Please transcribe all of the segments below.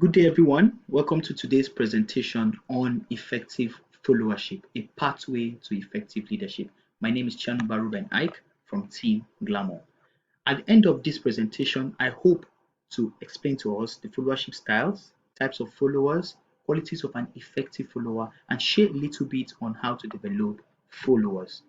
Good day, everyone. Welcome to today's presentation on effective followership, a pathway to effective leadership. My name is Chanuba Ruben Ike from Team Glamour. At the end of this presentation, I hope to explain to us the followership styles, types of followers, qualities of an effective follower, and share a little bit on how to develop followers.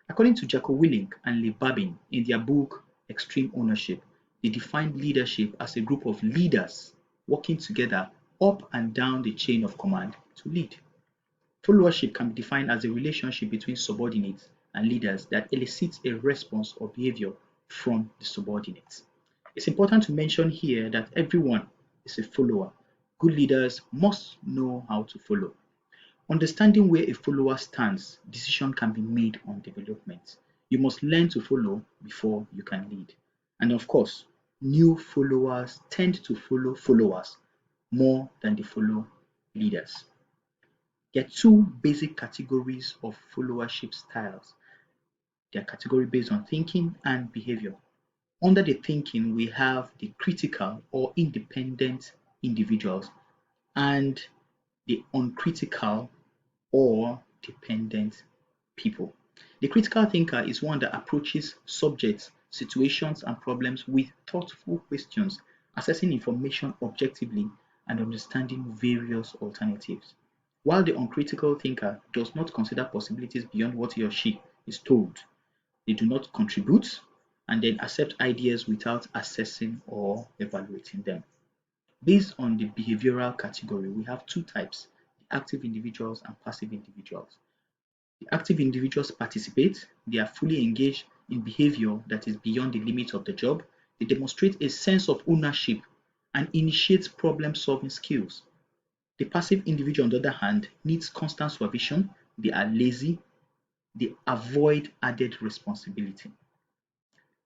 According to Jacko Willink and Lee Babin in their book Extreme Ownership, they defined leadership as a group of leaders working together up and down the chain of command to lead. Followership can be defined as a relationship between subordinates and leaders that elicits a response or behavior from the subordinates. It's important to mention here that everyone is a follower. Good leaders must know how to follow. Understanding where a follower stands, decision can be made on development. You must learn to follow before you can lead. And of course, new followers tend to follow followers more than they follow leaders. There are two basic categories of followership styles. They are category based on thinking and behavior. Under the thinking, we have the critical or independent individuals and the uncritical or dependent people. The critical thinker is one that approaches subjects, situations, and problems with thoughtful questions, assessing information objectively and understanding various alternatives. While the uncritical thinker does not consider possibilities beyond what he or she is told, they do not contribute and then accept ideas without assessing or evaluating them. Based on the behavioral category, we have two types: the active individuals and passive individuals. The active individuals participate, they are fully engaged in behavior that is beyond the limits of the job, they demonstrate a sense of ownership and initiate problem solving skills. The passive individual, on the other hand, needs constant supervision, they are lazy, they avoid added responsibility.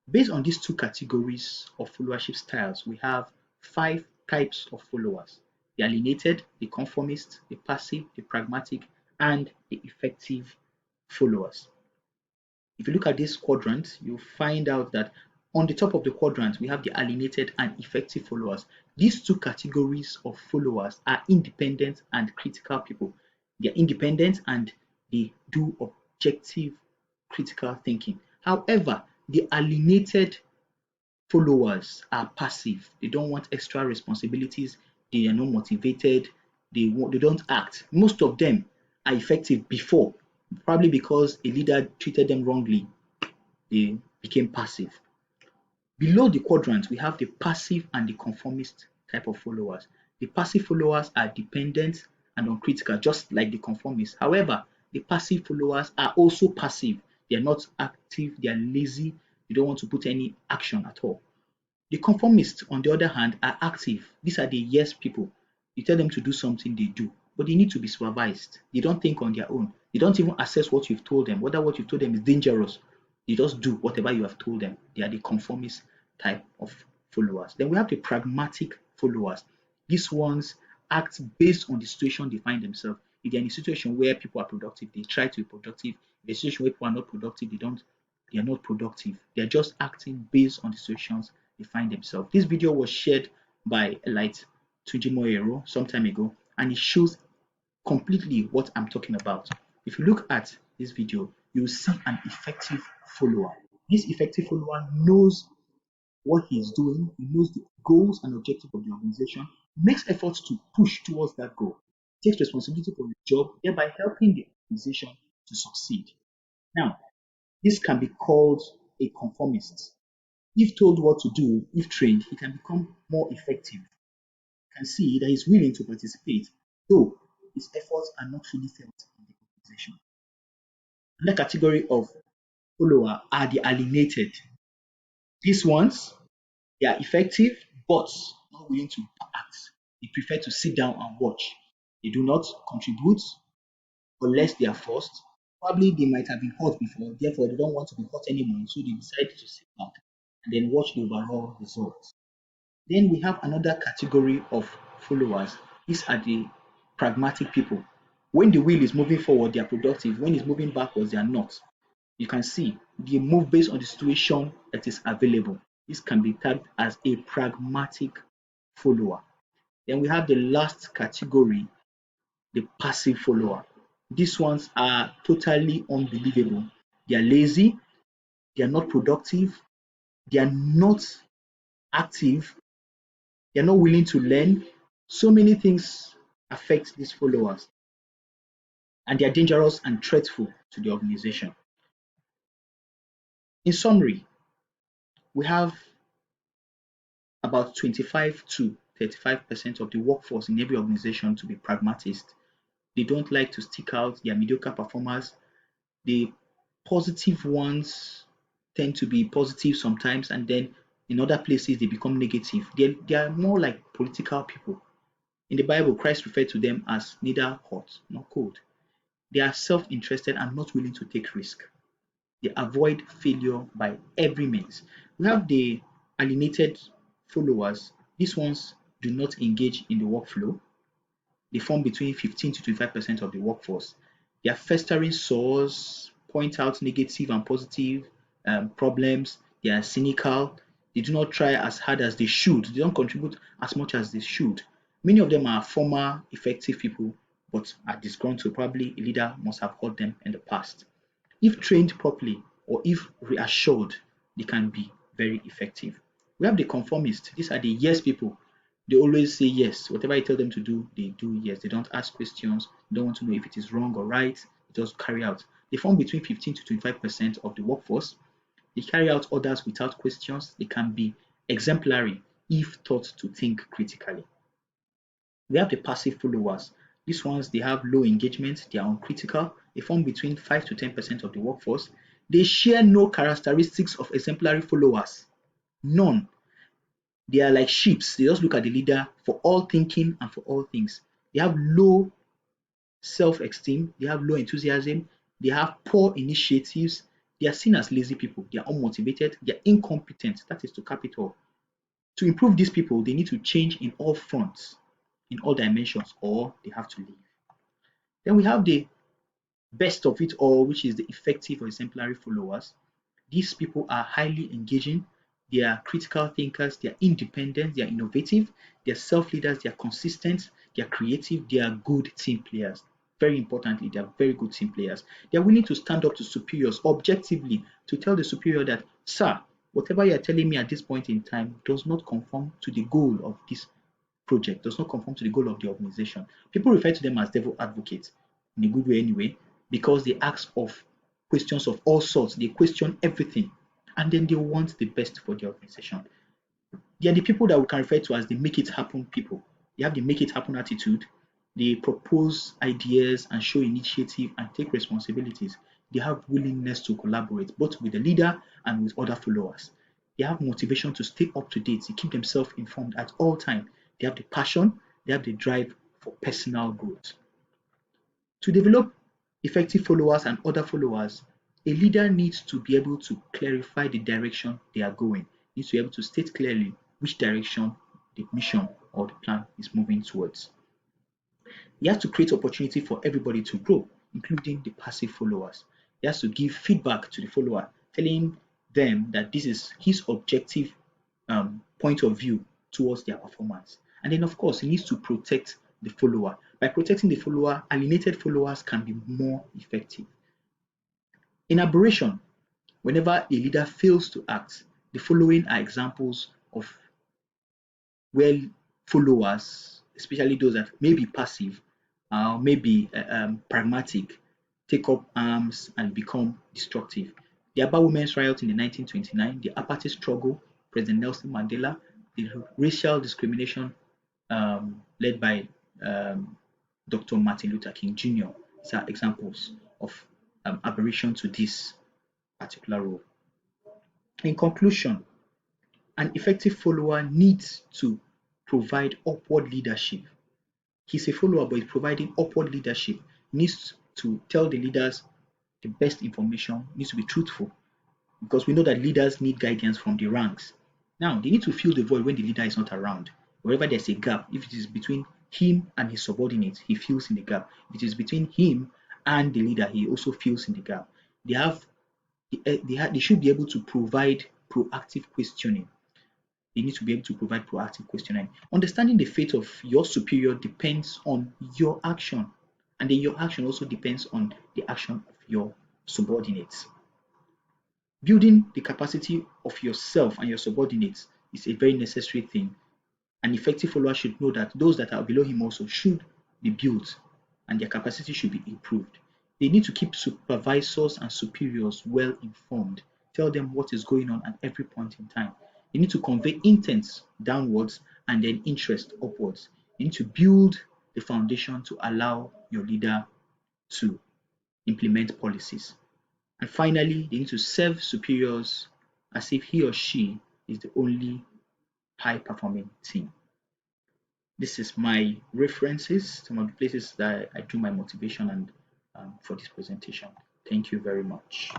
Based on these two categories of followership styles, we have five types of followers: the alienated, the conformist, the passive, the pragmatic, and the effective followers. If you look at this quadrant, you'll find out that on the top of the quadrant, we have the alienated and effective followers. These two categories of followers are independent and critical people. They're independent and they do objective critical thinking. However, the alienated followers are passive. They don't want extra responsibilities. They are not motivated. They don't act. Most of them are effective before, probably because a leader treated them wrongly. They became passive. Below the quadrant, we have the passive and the conformist type of followers. The passive followers are dependent and uncritical, just like the conformists. However, the passive followers are also passive. They are not active, they are lazy, they don't want to put any action at all. The conformists, on the other hand, are active. These are the yes people. You tell them to do something, they do. But they need to be supervised. They don't think on their own. They don't even assess what you've told them, whether what you've told them is dangerous. They just do whatever you have told them. They are the conformist type of followers. Then we have the pragmatic followers. These ones act based on the situation they find themselves. If they're in a situation where people are productive, they try to be productive. If they're in a situation where people are not productive, they are not productive. They're just acting based on the situations they find themselves. This video was shared by Elite Tujimoyero some time ago, and it shows completely what I'm talking about. If you look at this video, you will see an effective follower. This effective follower knows what he's doing, he knows the goals and objectives of the organization, makes efforts to push towards that goal, takes responsibility for the job, thereby helping the organization to succeed. Now, this can be called a conformist. If told what to do, if trained, he can become more effective. You can see that he's willing to participate, though his efforts are not fully felt in the organization. Another category of follower are the alienated. These ones, they are effective but not willing to act. They prefer to sit down and watch. They do not contribute unless they are forced. Probably they might have been hurt before, therefore they don't want to be hurt anymore, so they decide to sit back and then watch the overall results. Then we have another category of followers. These are the pragmatic people. When the wheel is moving forward, they are productive. When it's moving backwards, they are not. You can see they move based on the situation that is available. This can be tagged as a pragmatic follower. Then we have the last category, the passive follower. These ones are totally unbelievable. They are lazy, they are not productive, they are not active, they are not willing to learn. So many things affect these followers, and they are dangerous and threatful to the organization. In summary, we have about 25 to 35% of the workforce in every organization to be pragmatists. They don't like to stick out, they are mediocre performers. The positive ones tend to be positive sometimes, and then in other places they become negative. They are more like political people. In the Bible, Christ referred to them as neither hot nor cold. They are self-interested and not willing to take risk. They avoid failure by every means. We have the alienated followers. These ones do not engage in the workflow. They form between 15 to 25% of the workforce. Their festering sores point out negative and positive problems. They are cynical. They do not try as hard as they should. They don't contribute as much as they should. Many of them are former effective people, but are disgruntled. Probably a leader must have hurt them in the past. If trained properly or if reassured, they can be very effective. We have the conformists. These are the yes people. They always say yes. Whatever I tell them to do, they do yes. They don't ask questions. They don't want to know if it is wrong or right. They just carry out. They form between 15 to 25% of the workforce. They carry out orders without questions. They can be exemplary if taught to think critically. We have the passive followers. These ones, they have low engagement, they are uncritical, they form between 5 to 10% of the workforce. They share no characteristics of exemplary followers. None. They are like sheep. They just look at the leader for all thinking and for all things. They have low self-esteem, they have low enthusiasm, they have poor initiatives, they are seen as lazy people, they are unmotivated, they are incompetent. That is to cap it all. To improve these people, they need to change in all fronts, in all dimensions, or they have to leave. Then we have the best of it all, which is the effective or exemplary followers. These people are highly engaging, they are critical thinkers, they are independent, they are innovative, they are self-leaders, they are consistent, they are creative, they are good team players. Very importantly, they are very good team players. They are willing to stand up to superiors objectively to tell the superior that, sir, whatever you are telling me at this point in time does not conform to the goal of this project, does not conform to the goal of the organization. People refer to them as devil advocates in a good way anyway, because they ask of questions of all sorts, they question everything, and then they want the best for the organization. They are the people that we can refer to as the make it happen people. They have the make it happen attitude. They propose ideas and show initiative and take responsibilities. They have willingness to collaborate both with the leader and with other followers. They have motivation to stay up to date, to keep themselves informed at all times. They have the passion, they have the drive for personal growth. To develop effective followers and other followers, a leader needs to be able to clarify the direction they are going, needs to be able to state clearly which direction the mission or the plan is moving towards. He has to create opportunity for everybody to grow, including the passive followers. He has to give feedback to the follower, telling them that this is his objective point of view towards their performance. And then, of course, he needs to protect the follower. By protecting the follower, alienated followers can be more effective. In Aberration, whenever a leader fails to act, the following are examples of where followers, especially those that may be passive, may be pragmatic, take up arms and become destructive. The Aba Women's Riot in the 1929, the apartheid struggle, President Nelson Mandela, the racial discrimination led by Dr. Martin Luther King Jr. These are examples of aberration to this particular role. In conclusion, an effective follower needs to provide upward leadership. He's a follower, but he's providing upward leadership. He needs to tell the leaders the best information, he needs to be truthful, because we know that leaders need guidance from the ranks. Now, they need to fill the void when the leader is not around. Wherever there's a gap, if it is between him and his subordinates, he fills in the gap. If it is between him and the leader, he also fills in the gap. They should be able to provide proactive questioning. They need to be able to provide proactive questioning. Understanding the fate of your superior depends on your action, and then your action also depends on the action of your subordinates. Building the capacity of yourself and your subordinates is a very necessary thing. An effective follower should know that those that are below him also should be built and their capacity should be improved. They need to keep supervisors and superiors well informed, tell them what is going on at every point in time. They need to convey intent downwards and then interest upwards. You need to build the foundation to allow your leader to implement policies. And finally, they need to serve superiors as if he or she is the only high performing team. This is my references, some of the places that I do my motivation and for this presentation. Thank you very much.